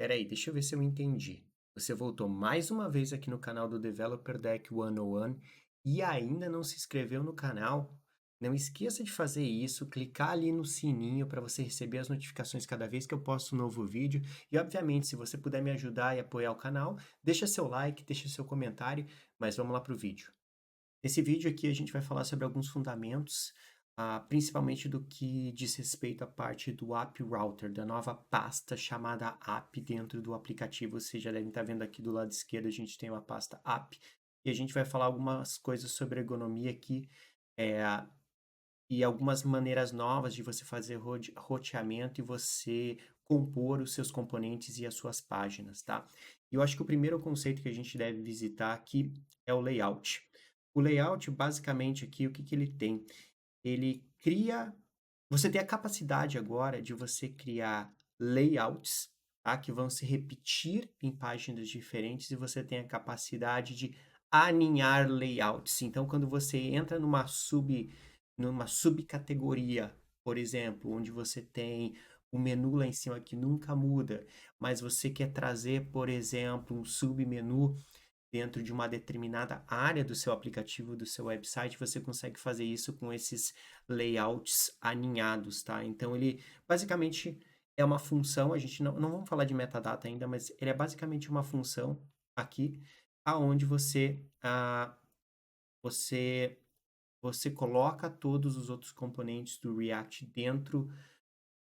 Espera aí, deixa eu ver se eu entendi. Você voltou mais uma vez aqui no canal do Developer Deck 101 e ainda não se inscreveu no canal? Não esqueça de fazer isso, clicar ali no sininho para você receber as notificações cada vez que eu posto um novo vídeo. E, obviamente, se você puder me ajudar e apoiar o canal, deixa seu like, deixa seu comentário, mas vamos lá para o vídeo. Nesse vídeo aqui a gente vai falar sobre alguns fundamentos, principalmente do que diz respeito à parte do App Router, da nova pasta chamada App dentro do aplicativo. Vocês já devem estar vendo aqui do lado esquerdo, a gente tem uma pasta App, e a gente vai falar algumas coisas sobre ergonomia aqui, eh, e algumas maneiras novas de você fazer roteamento e você compor os seus componentes e as suas páginas, tá? E eu acho que o primeiro conceito que a gente deve visitar aqui é o layout. O layout, basicamente, aqui, o que que ele tem? Ele cria. Você tem a capacidade agora de você criar layouts, tá? Que vão se repetir em páginas diferentes e você tem a capacidade de alinhar layouts. Então, quando você entra numa subcategoria, por exemplo, onde você tem o menu lá em cima que nunca muda, mas você quer trazer, por exemplo, um submenu dentro de uma determinada área do seu aplicativo, do seu website, você consegue fazer isso com esses layouts alinhados, tá? Então ele basicamente é uma função, a gente não vamos falar de metadata ainda, mas ele é basicamente uma função aqui, aonde você você coloca todos os outros componentes do React dentro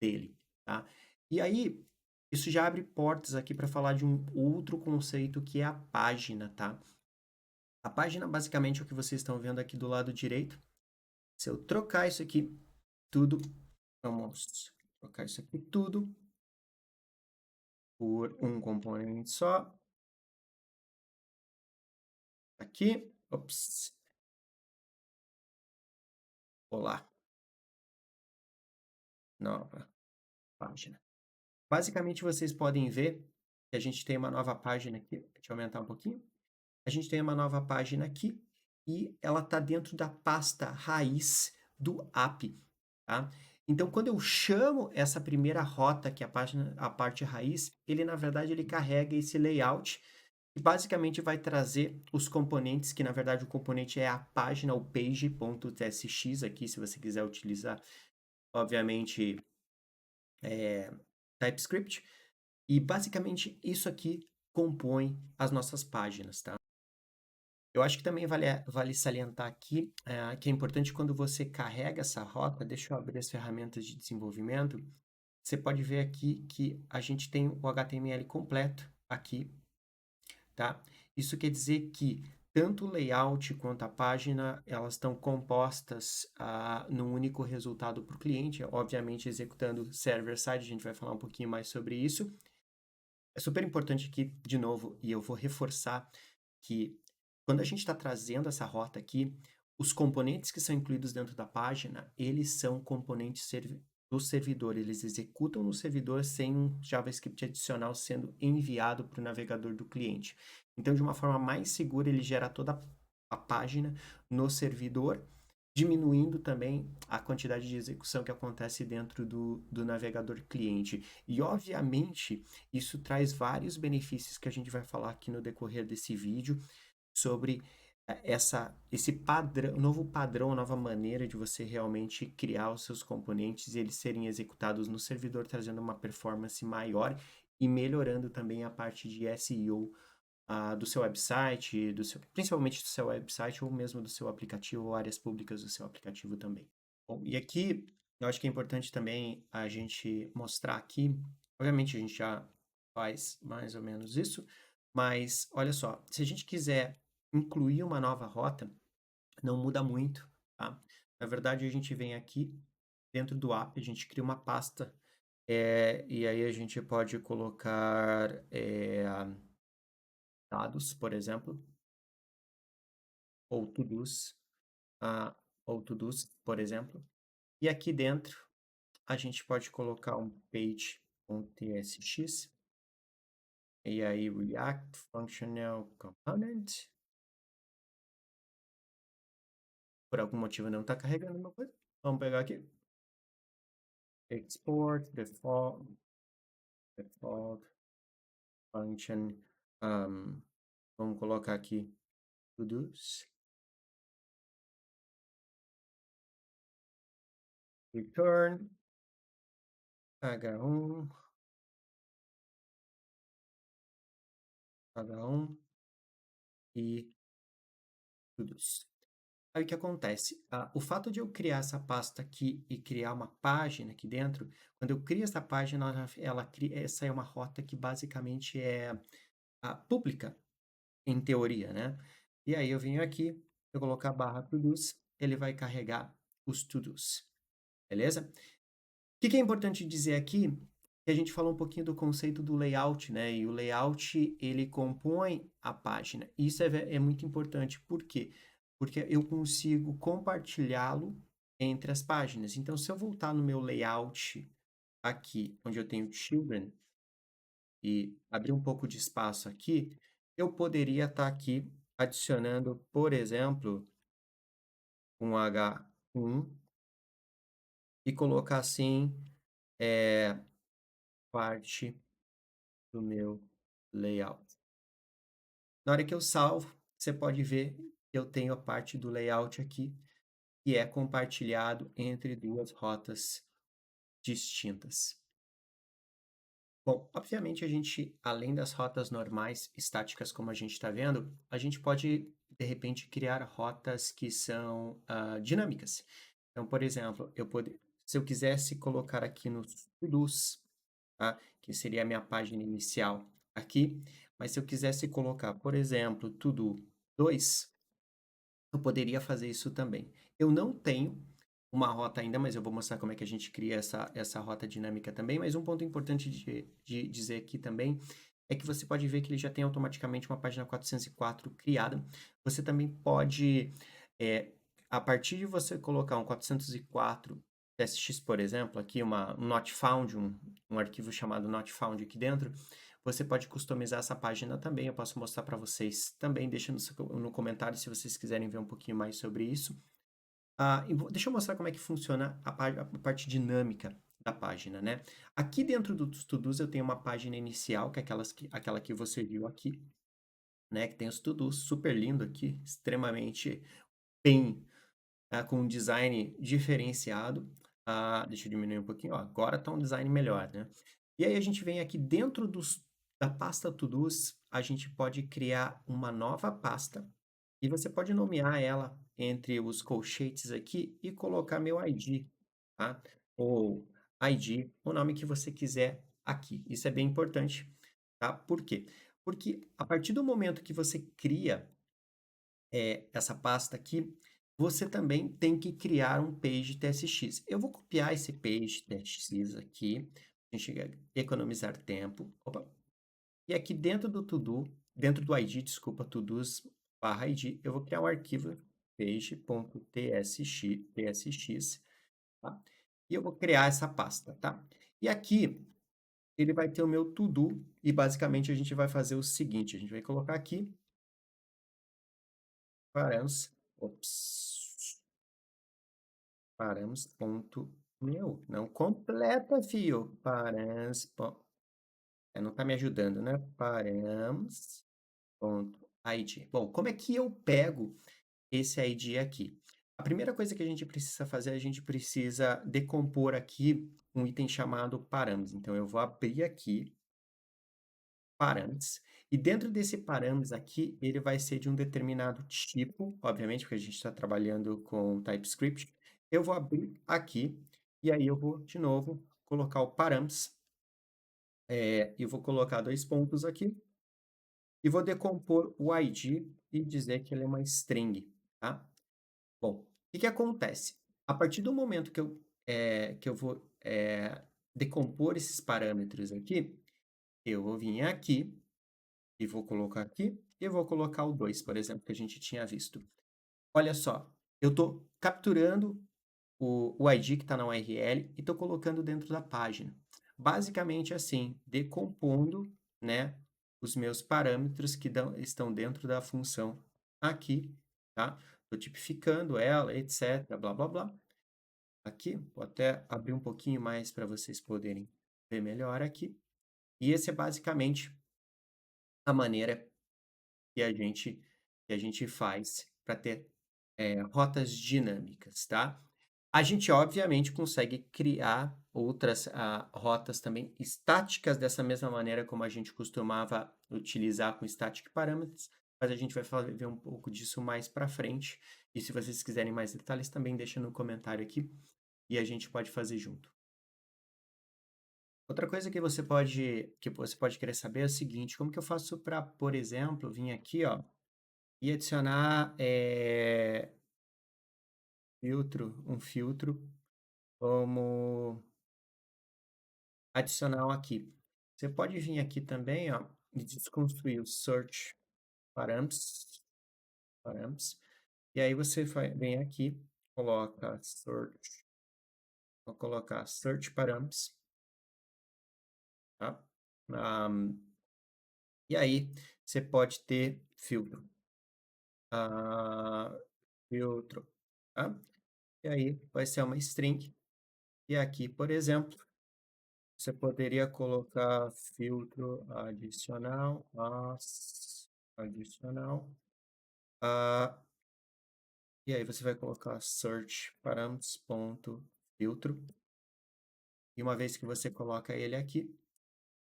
dele, tá? E aí, isso já abre portas aqui para falar de um outro conceito que é a página, tá? A página basicamente é o que vocês estão vendo aqui do lado direito. Se eu trocar isso aqui tudo, vamos trocar isso aqui tudo por um componente só. Aqui, ops, olá, nova página. Basicamente, vocês podem ver que a gente tem uma nova página aqui. Deixa eu aumentar um pouquinho. A gente tem uma nova página aqui e ela está dentro da pasta raiz do app, tá? Então, quando eu chamo essa primeira rota, que é a página, a parte raiz, ele na verdade ele carrega esse layout e basicamente vai trazer os componentes, que na verdade o componente é a página, o page.tsx aqui, se você quiser utilizar, obviamente, TypeScript. E basicamente isso aqui compõe as nossas páginas, tá? Eu acho que também vale salientar aqui, que é importante quando você carrega essa rota, deixa eu abrir as ferramentas de desenvolvimento, você pode ver aqui que a gente tem o HTML completo aqui, tá? Isso quer dizer que tanto o layout quanto a página, elas estão compostas num único resultado para o cliente, obviamente executando server-side, a gente vai falar um pouquinho mais sobre isso. É super importante aqui, de novo, e eu vou reforçar que quando a gente está trazendo essa rota aqui, os componentes que são incluídos dentro da página, eles são componentes do servidor, eles executam no servidor sem um JavaScript adicional sendo enviado para o navegador do cliente. Então, de uma forma mais segura, ele gera toda a página no servidor, diminuindo também a quantidade de execução que acontece dentro do navegador cliente. E, obviamente, isso traz vários benefícios que a gente vai falar aqui no decorrer desse vídeo sobre esse padrão, novo padrão, nova maneira de você realmente criar os seus componentes e eles serem executados no servidor, trazendo uma performance maior e melhorando também a parte de SEO do seu website, principalmente do seu website ou mesmo do seu aplicativo ou áreas públicas do seu aplicativo também. Bom, e aqui eu acho que é importante também a gente mostrar aqui, obviamente a gente já faz mais ou menos isso, mas olha só, se a gente quiser incluir uma nova rota, não muda muito, tá? Na verdade, a gente vem aqui dentro do app, a gente cria uma pasta, e aí a gente pode colocar dados, por exemplo, ou to-dos, por exemplo. E aqui dentro a gente pode colocar um page.tsx, e aí React Functional Component. Por algum motivo não está carregando uma coisa. Vamos pegar aqui. Export, default. function, um, vamos colocar aqui todos, return h1, h1 e todos. Aí o que acontece? O fato de eu criar essa pasta aqui e criar uma página aqui dentro, quando eu crio essa página, ela cria, essa é uma rota que basicamente é pública, em teoria, né? E aí eu venho aqui, eu colocar barra todos, ele vai carregar os todos, beleza? O que é importante dizer aqui? Que a gente falou um pouquinho do conceito do layout, né? E o layout, ele compõe a página. Isso é muito importante. Por quê? Porque eu consigo compartilhá-lo entre as páginas. Então, se eu voltar no meu layout aqui, onde eu tenho children, e abrir um pouco de espaço aqui, eu poderia estar aqui adicionando, por exemplo, um H1 e colocar assim, parte do meu layout. Na hora que eu salvo, você pode ver que eu tenho a parte do layout aqui, que é compartilhado entre duas rotas distintas. Bom, obviamente a gente, além das rotas normais, estáticas, como a gente está vendo, a gente pode, de repente, criar rotas que são dinâmicas. Então, por exemplo, se eu quisesse colocar aqui no todos, tá? Que seria a minha página inicial aqui, mas se eu quisesse colocar, por exemplo, todo 2, eu poderia fazer isso também. Eu não tenho uma rota ainda, mas eu vou mostrar como é que a gente cria essa rota dinâmica também. Mas um ponto importante de dizer aqui também é que você pode ver que ele já tem automaticamente uma página 404 criada. Você também pode, é, a partir de você colocar um 404 TSX, por exemplo, aqui um not found, um arquivo chamado not found aqui dentro, você pode customizar essa página também. Eu posso mostrar para vocês também. Deixa no comentário se vocês quiserem ver um pouquinho mais sobre isso. Deixa eu mostrar como é que funciona a parte dinâmica da página, né? Aqui dentro dos to-dos eu tenho uma página inicial, que é aquela que você viu aqui, né? Que tem os to-dos, super lindo aqui, extremamente bem, com um design diferenciado. Deixa eu diminuir um pouquinho, ó, agora tá um design melhor, né? E aí a gente vem aqui dentro da pasta to-dos, a gente pode criar uma nova pasta, e você pode nomear ela entre os colchetes aqui e colocar meu ID, tá? Ou ID, o nome que você quiser aqui. Isso é bem importante, tá? Por quê? Porque a partir do momento que você cria essa pasta aqui, você também tem que criar um page TSX. Eu vou copiar esse page TSX aqui, a gente economizar tempo. Opa. E aqui dentro do to-do, dentro do ID, desculpa, todos barra ID, eu vou criar um arquivo page.tsx, tá? E eu vou criar essa pasta, tá? E aqui ele vai ter o meu to-do e basicamente a gente vai fazer o seguinte, a gente vai colocar aqui params, ops, params ponto, meu, não completa, fio, params, não tá me ajudando, né? Params ponto ID. Bom, como é que eu pego esse ID aqui? A primeira coisa que a gente precisa fazer, a gente precisa decompor aqui um item chamado parâmetros. Então, eu vou abrir aqui parâmetros, e dentro desse parâmetros aqui, ele vai ser de um determinado tipo, obviamente, porque a gente está trabalhando com TypeScript. Eu vou abrir aqui, e aí eu vou, de novo, colocar o parâmetros, e vou colocar dois pontos aqui, e vou decompor o ID e dizer que ele é uma string, tá? Bom, o que que acontece? A partir do momento que eu vou decompor esses parâmetros aqui, eu vou vir aqui e vou colocar aqui e vou colocar o 2, por exemplo, que a gente tinha visto. Olha só, eu estou capturando o ID que está na URL e estou colocando dentro da página. Basicamente assim, decompondo, né, os meus parâmetros que estão dentro da função aqui, tá? Estou tipificando ela, etc, blá, blá, blá. Aqui, vou até abrir um pouquinho mais para vocês poderem ver melhor aqui. E esse é basicamente a maneira que a gente faz para ter, rotas dinâmicas, tá? A gente obviamente consegue criar outras, rotas também estáticas dessa mesma maneira como a gente costumava utilizar com static parameters, mas a gente vai ver um pouco disso mais para frente. E se vocês quiserem mais detalhes, também deixa no comentário aqui e a gente pode fazer junto. Outra coisa que você pode querer saber é o seguinte: como que eu faço para, por exemplo, vir aqui, ó, e adicionar, um filtro como adicional aqui. Você pode vir aqui também, ó, e desconstruir o search params, e aí você vem aqui, coloca search, vou colocar search params, tá? Ah, e aí você pode ter filtro, ah, filtro, tá? E aí vai ser uma string. E aqui, por exemplo, você poderia colocar filtro adicional, ah, e aí você vai colocar search params.filtro, e uma vez que você coloca ele aqui,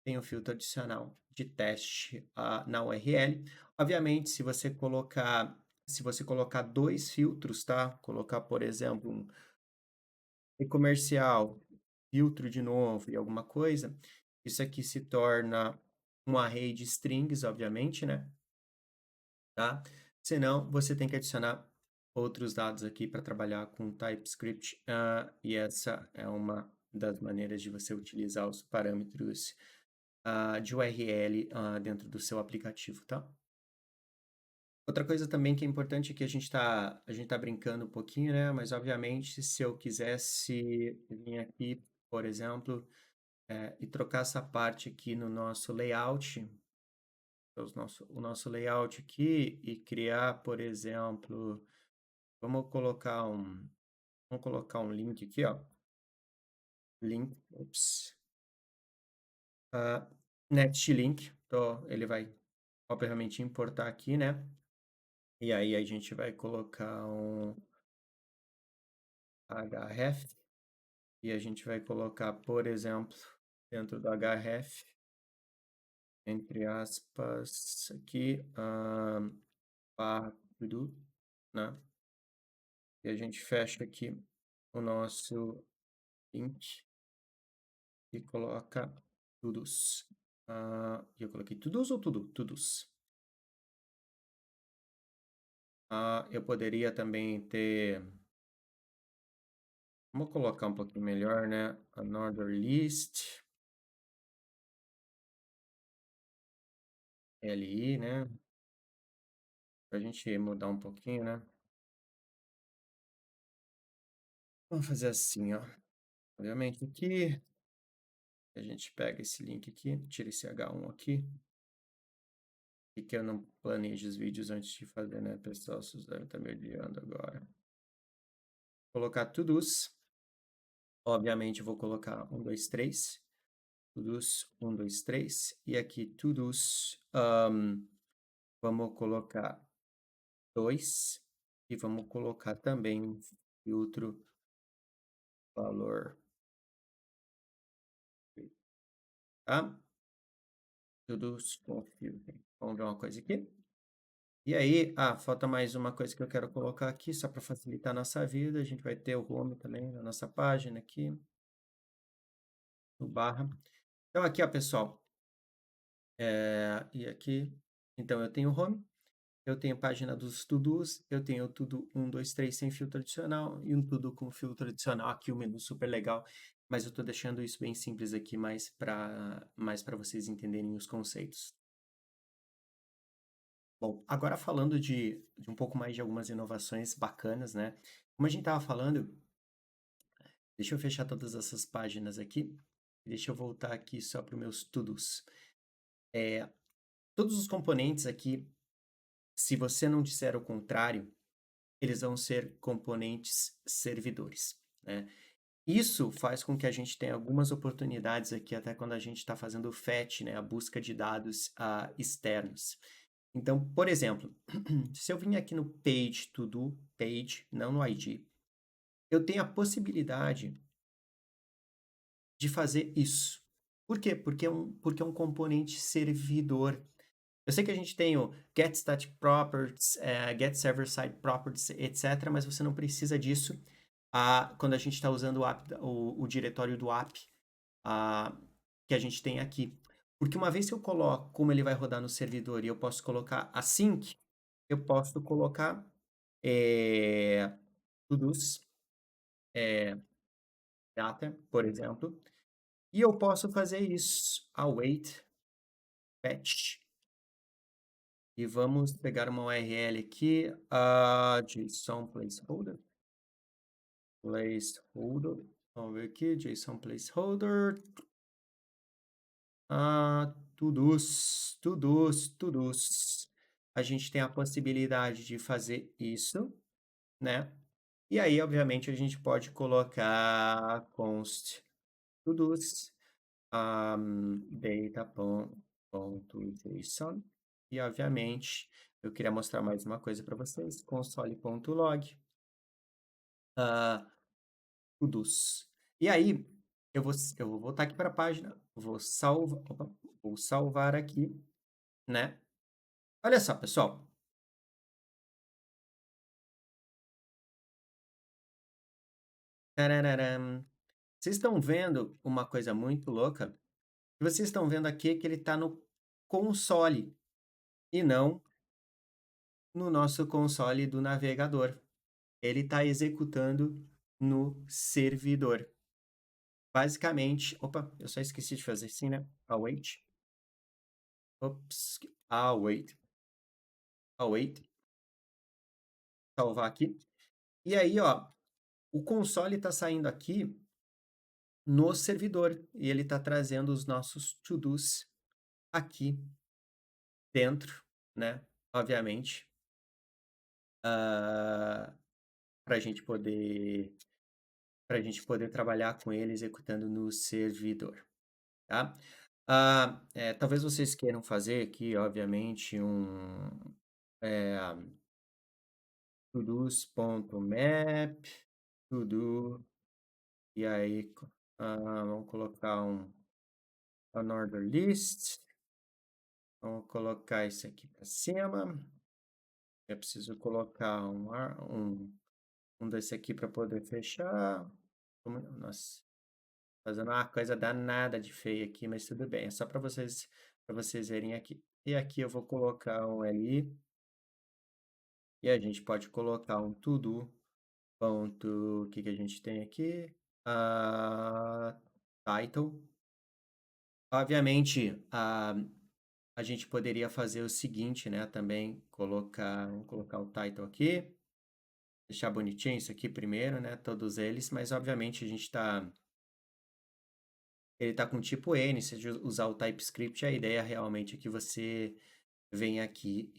tem o filtro adicional de teste, na URL. Obviamente, se você colocar 2 filtros, tá, colocar, por exemplo, um e-comercial, filtro de novo e alguma coisa, isso aqui se torna um array de strings, obviamente, né, tá? Senão, você tem que adicionar outros dados aqui para trabalhar com TypeScript, e essa é uma das maneiras de você utilizar os parâmetros, de URL, dentro do seu aplicativo, tá? Outra coisa também que é importante é que a gente tá brincando um pouquinho, né, mas obviamente se eu quisesse vir aqui, por exemplo, e trocar essa parte aqui no nosso layout, o nosso layout aqui e criar, por exemplo, vamos colocar um link aqui, ó, link, ops, next link, então ele vai obviamente importar aqui, né? E aí a gente vai colocar um href e a gente vai colocar, por exemplo, dentro do href, entre aspas, aqui, barra to né? E a gente fecha aqui o nosso link e coloca todos. E eu coloquei todos ou tudo? Todos. Eu poderia também ter. Vamos colocar um pouquinho melhor, né? Another list, li, né? Pra gente mudar um pouquinho, né? Vamos fazer assim, ó. Obviamente aqui, a gente pega esse link aqui, tira esse H1 aqui, e que eu não planejo os vídeos antes de fazer, né, pessoal? Vocês devem estar me odiando agora. Colocar todos. Obviamente, eu vou colocar 1, 2, 3. Todos, 1, 2, 3. E aqui, todos, vamos colocar 2. E vamos colocar também um filtro valor, tá? Todos com filtro. Vamos ver uma coisa aqui. E aí, falta mais uma coisa que eu quero colocar aqui, só para facilitar a nossa vida. A gente vai ter o home também na nossa página aqui, no barra. Então, aqui, ó, pessoal, e aqui, então eu tenho o home, eu tenho a página dos to-dos, eu tenho tudo 1, 2, 3 sem filtro adicional e um tudo com filtro adicional. Aqui o menu super legal, mas eu estou deixando isso bem simples aqui, mais para vocês entenderem os conceitos. Bom, agora falando de um pouco mais de algumas inovações bacanas, né? Como a gente estava falando, deixa eu fechar todas essas páginas aqui. Deixa eu voltar aqui só para os meus to-dos. Todos os componentes aqui, se você não disser o contrário, eles vão ser componentes servidores, né? Isso faz com que a gente tenha algumas oportunidades aqui, até quando a gente está fazendo o fetch, né, a busca de dados externos. Então, por exemplo, se eu vim aqui no Page To Do, Page, não no ID, eu tenho a possibilidade de fazer isso. Por quê? Porque é um componente servidor. Eu sei que a gente tem o Get Static Properties, Get Server Side Properties, etc., mas você não precisa disso quando a gente está usando o diretório do app ah, que a gente tem aqui. Porque uma vez que eu coloco como ele vai rodar no servidor e eu posso colocar async, eu posso colocar todos, é, data, por exemplo, e eu posso fazer isso, await, fetch, e vamos pegar uma URL aqui, JSON placeholder, vamos ver aqui, JSON placeholder, todos. A gente tem a possibilidade de fazer isso, né? E aí, obviamente, a gente pode colocar const todos, data.json. E, obviamente, eu queria mostrar mais uma coisa para vocês, console.log, uh, todos. E aí, eu vou voltar aqui para a página, vou salvar aqui, né? Olha só, pessoal. Tarararam. Vocês estão vendo uma coisa muito louca? O que vocês estão vendo aqui é que ele está no console e não no nosso console do navegador. Ele está executando no servidor. Basicamente, opa, eu só esqueci de fazer assim, né? Await. Ops, await. Salvar aqui. E aí, ó, o console está saindo aqui no servidor e ele está trazendo os nossos to-dos aqui dentro, né? Obviamente, para a gente poder trabalhar com ele executando no servidor, tá? Talvez vocês queiram fazer aqui, obviamente, um todos.map, todo, e aí vamos colocar an order list, vamos colocar isso aqui para cima. Eu preciso colocar um desse aqui para poder fechar. Nossa, fazendo uma coisa danada de feia aqui, mas tudo bem. É só para vocês verem aqui. E aqui eu vou colocar um ali. E a gente pode colocar um to-do. Ponto, o que que a gente tem aqui? Title. Obviamente, a gente poderia fazer o seguinte, né? Também vamos colocar o title aqui. Deixar bonitinho isso aqui primeiro, né? Todos eles, mas obviamente ele está com tipo N, se você usar o TypeScript, a ideia realmente é que você venha aqui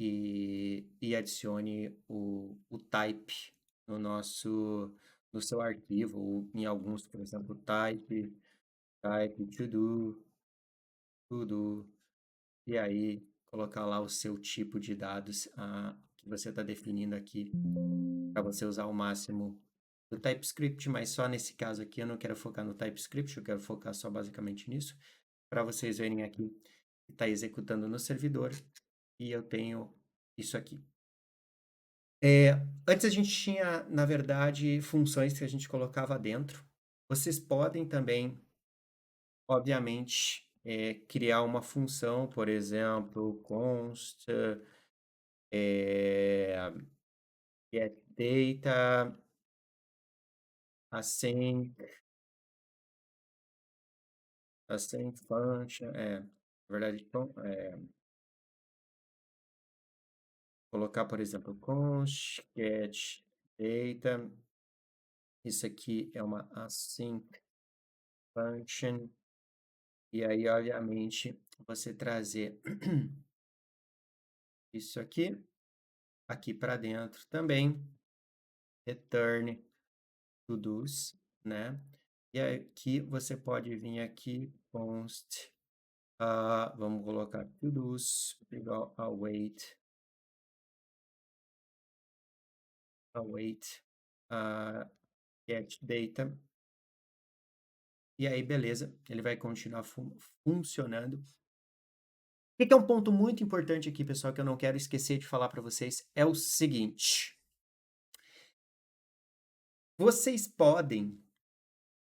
e adicione o type no seu arquivo, ou em alguns, por exemplo, type to do, e aí colocar lá o seu tipo de dados que você está definindo aqui, para você usar o máximo do TypeScript, mas só nesse caso aqui eu não quero focar no TypeScript, eu quero focar só basicamente nisso, para vocês verem aqui que está executando no servidor e eu tenho isso aqui. Antes a gente tinha, na verdade, funções que a gente colocava dentro. Vocês podem também, obviamente, criar uma função, por exemplo, const get data async function, na verdade, então, colocar, por exemplo, const get data, isso aqui é uma async function, e aí, obviamente, você trazer isso aqui para dentro também, return todos, né? E aqui você pode vir aqui, const, vamos colocar todos igual await, get data. E aí, beleza, ele vai continuar funcionando. O que é um ponto muito importante aqui, pessoal, que eu não quero esquecer de falar para vocês, é o seguinte. Vocês podem,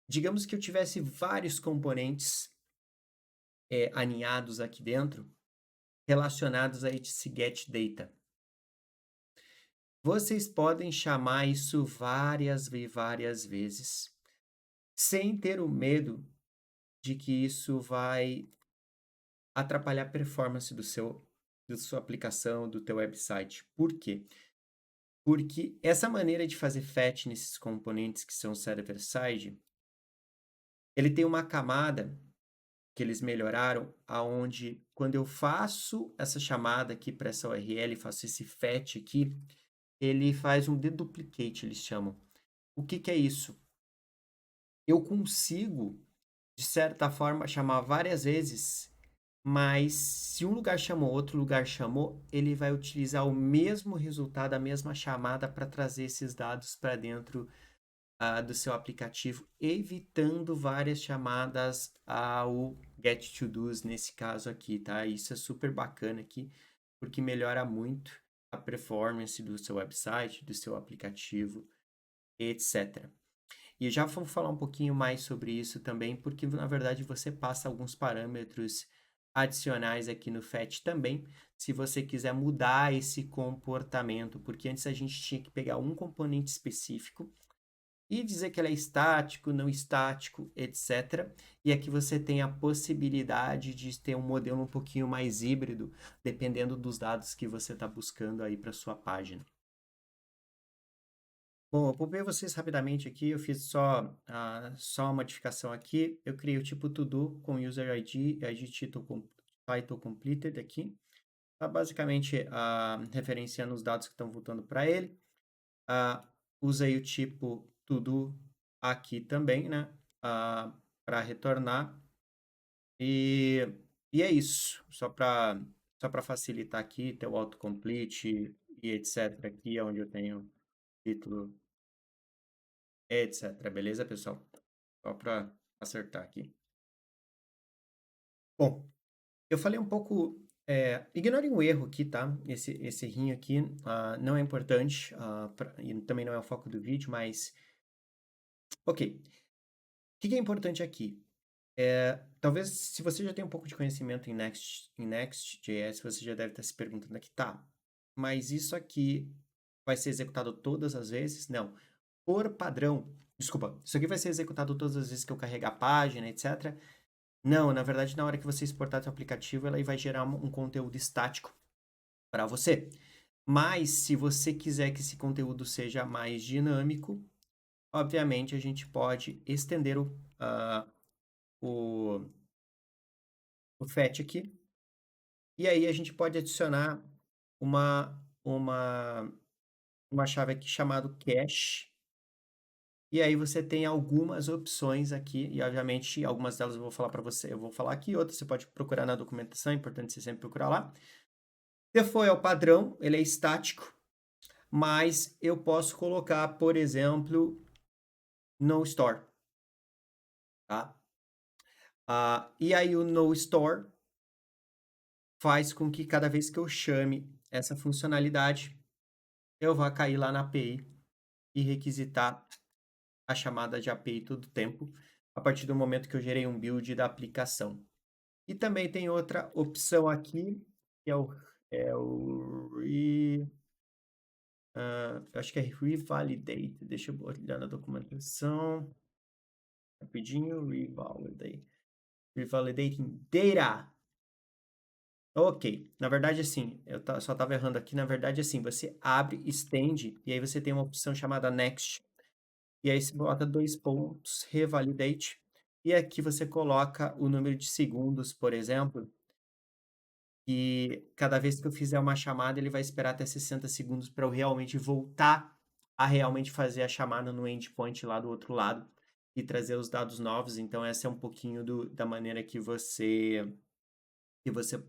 digamos que eu tivesse vários componentes aninhados aqui dentro, relacionados a esse get data. Vocês podem chamar isso várias e várias vezes, sem ter o medo de que isso vai atrapalhar a performance da sua aplicação, do teu website. Por quê? Porque essa maneira de fazer fetch nesses componentes que são server-side, ele tem uma camada que eles melhoraram, aonde quando eu faço essa chamada aqui para essa URL, faço esse fetch aqui, ele faz um deduplicate, eles chamam. O que é isso? Eu consigo, de certa forma, chamar várias vezes, mas se um lugar chamou, outro lugar chamou, ele vai utilizar o mesmo resultado, a mesma chamada para trazer esses dados para dentro do seu aplicativo, evitando várias chamadas ao get to dos nesse caso aqui, tá? Isso é super bacana aqui, porque melhora muito a performance do seu website, do seu aplicativo, etc. E já vamos falar um pouquinho mais sobre isso também, porque na verdade você passa alguns parâmetros adicionais aqui no fetch também, se você quiser mudar esse comportamento, porque antes a gente tinha que pegar um componente específico e dizer que ele é estático, não estático, etc. E aqui você tem a possibilidade de ter um modelo um pouquinho mais híbrido, dependendo dos dados que você está buscando aí para sua página. Bom, eu poupei vocês rapidamente aqui, eu fiz só uma modificação aqui. Eu criei o tipo to-do com user ID, ID title completed aqui. Tá basicamente referenciando os dados que estão voltando para ele. Usei o tipo to-do aqui também, né? Para retornar. E é isso. Só para facilitar aqui, ter o autocomplete e etc. aqui, onde eu tenho título, etc. Beleza, pessoal? Só para acertar aqui. Bom, eu falei um pouco. Ignorem o erro aqui, tá? Esse errinho aqui não é importante e também não é o foco do vídeo, mas. Ok. O que é importante aqui? Talvez, se você já tem um pouco de conhecimento em Next.js, você já deve estar se perguntando aqui, tá, mas isso aqui vai ser executado todas as vezes? Não. Por padrão, desculpa, isso aqui vai ser executado todas as vezes que eu carregar a página, etc. Não, na verdade, na hora que você exportar seu aplicativo, ela vai gerar um conteúdo estático para você. Mas, se você quiser que esse conteúdo seja mais dinâmico, obviamente a gente pode estender o fetch aqui. E aí a gente pode adicionar uma chave aqui chamado cache. E aí você tem algumas opções aqui, e obviamente algumas delas eu vou falar para você, eu vou falar aqui, outras você pode procurar na documentação, é importante você sempre procurar lá. Default é o padrão, ele é estático, mas eu posso colocar, por exemplo, no store, tá? E aí o no store faz com que cada vez que eu chame essa funcionalidade, eu vá cair lá na API e requisitar a chamada de API todo tempo, a partir do momento que eu gerei um build da aplicação. E também tem outra opção aqui, que acho que é revalidate. Deixa eu olhar na documentação. Rapidinho, Revalidating data. Ok, na verdade assim, só estava errando aqui, na verdade assim, você abre, estende, e aí você tem uma opção chamada Next, e aí você bota 2 pontos, revalidate, e aqui você coloca o número de segundos, por exemplo, e cada vez que eu fizer uma chamada, ele vai esperar até 60 segundos para eu realmente voltar a realmente fazer a chamada no endpoint lá do outro lado. e trazer os dados novos. Então, essa é um pouquinho da maneira que você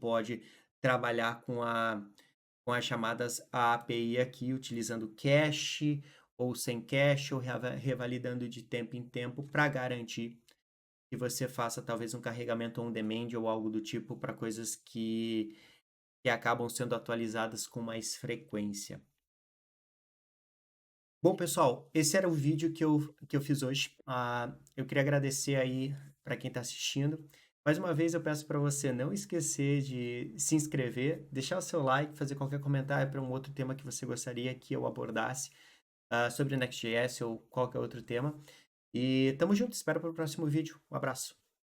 pode trabalhar com as chamadas API aqui, utilizando cache ou sem cache, ou revalidando de tempo em tempo para garantir que você faça talvez um carregamento on demand ou algo do tipo para coisas que acabam sendo atualizadas com mais frequência. Bom, pessoal, esse era o vídeo que eu fiz hoje. Eu queria agradecer aí para quem está assistindo. Mais uma vez, eu peço para você não esquecer de se inscrever, deixar o seu like, fazer qualquer comentário para um outro tema que você gostaria que eu abordasse, sobre Next.js ou qualquer outro tema. E tamo junto, espero para o próximo vídeo. Um abraço.